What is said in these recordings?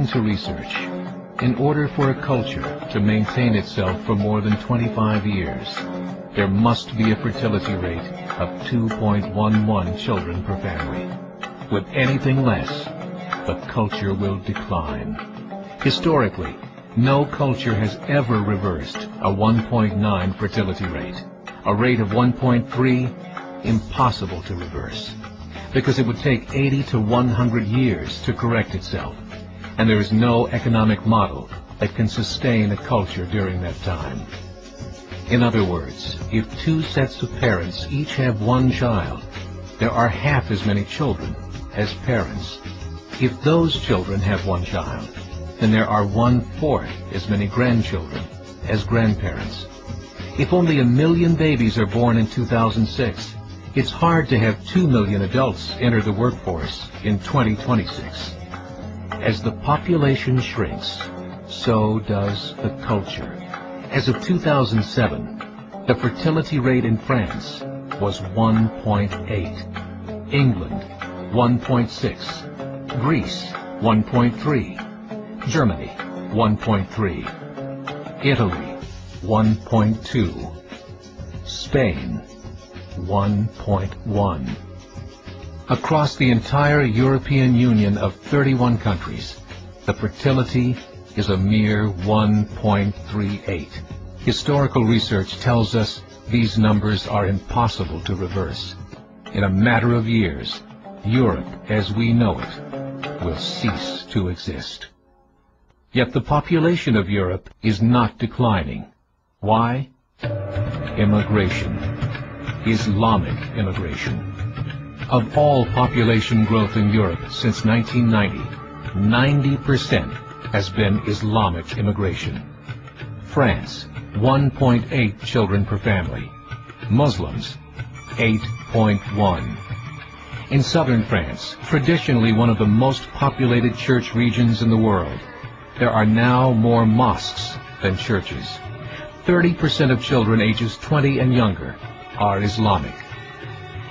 to research, in order for a culture to maintain itself for more than 25 years, there must be a fertility rate of 2.11 children per family. With anything less, the culture will decline. Historically, no culture has ever reversed a 1.9 fertility rate. A rate of 1.3, impossible to reverse, because it would take 80 to 100 years to correct itself, and there is no economic model that can sustain a culture during that time. In other words, if two sets of parents each have one child, there are half as many children as parents. If those children have one child, then there are 1/4 as many grandchildren as grandparents. If only 1 million babies are born in 2006, it's hard to have 2 million adults enter the workforce in 2026. As the population shrinks, so does the culture. As of 2007, the fertility rate in France was 1.8, England 1.6, Greece 1.3, Germany 1.3, Italy 1.2, Spain 1.1. Across the entire European Union of 31 countries, the fertility is a mere 1.38. Historical research tells us these numbers are impossible to reverse. In a matter of years, Europe as we know it will cease to exist. Yet the population of Europe is not declining. Why? Immigration. Islamic immigration. Of all population growth in Europe since 1990, 90% has been Islamic immigration. France, 1.8 children per family. Muslims, 8.1. In southern France, traditionally one of the most populated church regions in the world, there are now more mosques than churches. 30% of children ages 20 and younger are Islamic.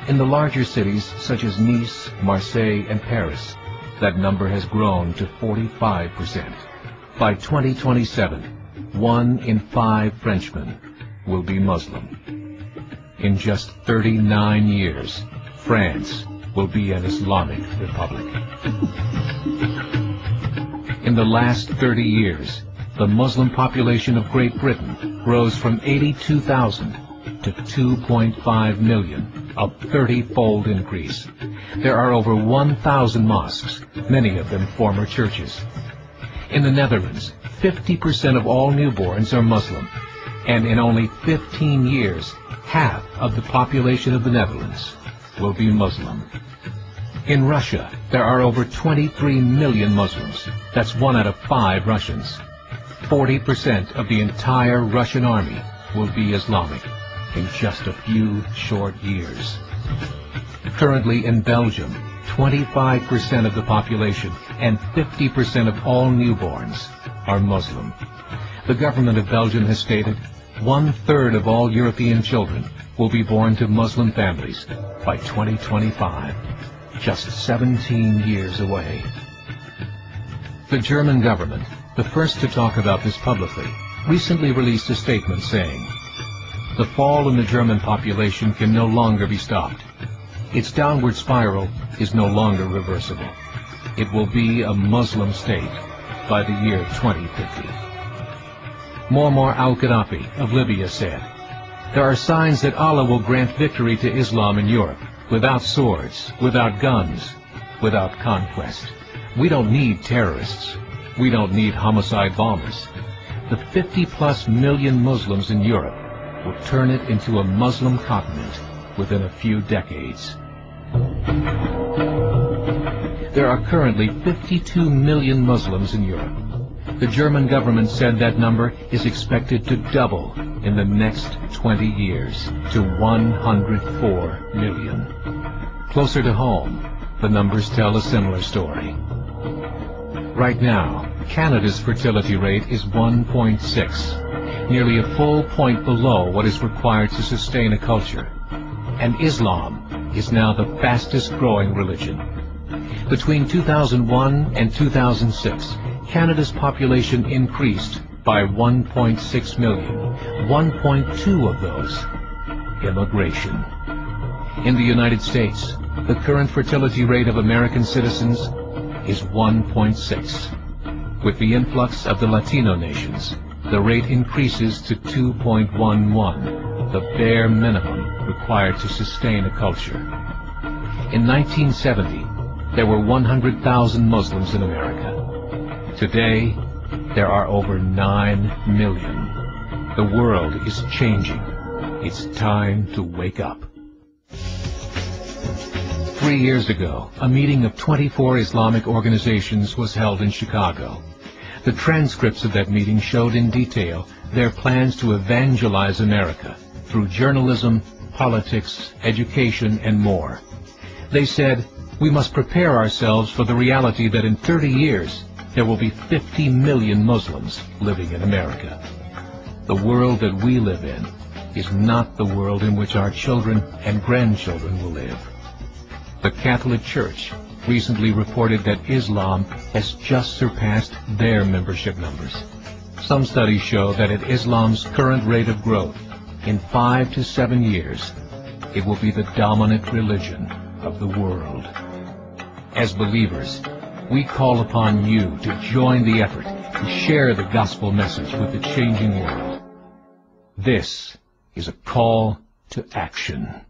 In the larger cities such as Nice, Marseille, and Paris, that number has grown to 45%. By 2027, 1 in 5 Frenchmen will be Muslim. In just 39 years, France will be an Islamic republic. In the last 30 years, the Muslim population of Great Britain rose from 82,000 to 2.5 million, a 30-fold increase. There are over 1,000 mosques, many of them former churches. In the Netherlands, 50% of all newborns are Muslim, and in only 15 years, half of the population of the Netherlands will be Muslim. In Russia, there are over 23 million Muslims. That's 1 out of 5 Russians. 40% of the entire Russian army will be Islamic in just a few short years. Currently in Belgium, 25% of the population and 50% of all newborns are Muslim. The government of Belgium has stated 1/3 of all European children will be born to Muslim families by 2025, just 17 years away. The German government, the first to talk about this publicly, recently released a statement saying, "The fall in the German population can no longer be stopped. Its downward spiral is no longer reversible. It will be a Muslim state by the year 2050. Muammar al-Gaddafi of Libya said, "There are signs that Allah will grant victory to Islam in Europe, without swords, without guns, without conquest. We don't need terrorists. We don't need homicide bombers. The 50+ million Muslims in Europe will turn it into a Muslim continent within a few decades." There are currently 52 million Muslims in Europe. The German government said that number is expected to double in the next 20 years to 104 million. Closer to home, the numbers tell a similar story. Right now, Canada's fertility rate is 1.6, nearly a full point below what is required to sustain a culture. And Islam is now the fastest growing religion. Between 2001 and 2006, Canada's population increased by 1.6 million, 1.2 of those immigration. In the United States, the current fertility rate of American citizens is 1.6. With the influx of the Latino nations, the rate increases to 2.11, the bare minimum required to sustain a culture. In 1970, there were 100,000 Muslims in America. Today, there are over 9 million. The world is changing. It's time to wake up. 3 years ago, a meeting of 24 Islamic organizations was held in Chicago. The transcripts of that meeting showed in detail their plans to evangelize America through journalism, politics, education, and more. They said, we must prepare ourselves for the reality that in 30 years, there will be 50 million Muslims living in America. The world that we live in is not the world in which our children and grandchildren will live. The Catholic Church recently reported that Islam has just surpassed their membership numbers. Some studies show that at Islam's current rate of growth, in 5 to 7 years, it will be the dominant religion of the world. As believers, we call upon you to join the effort to share the gospel message with the changing world. This is a call to action.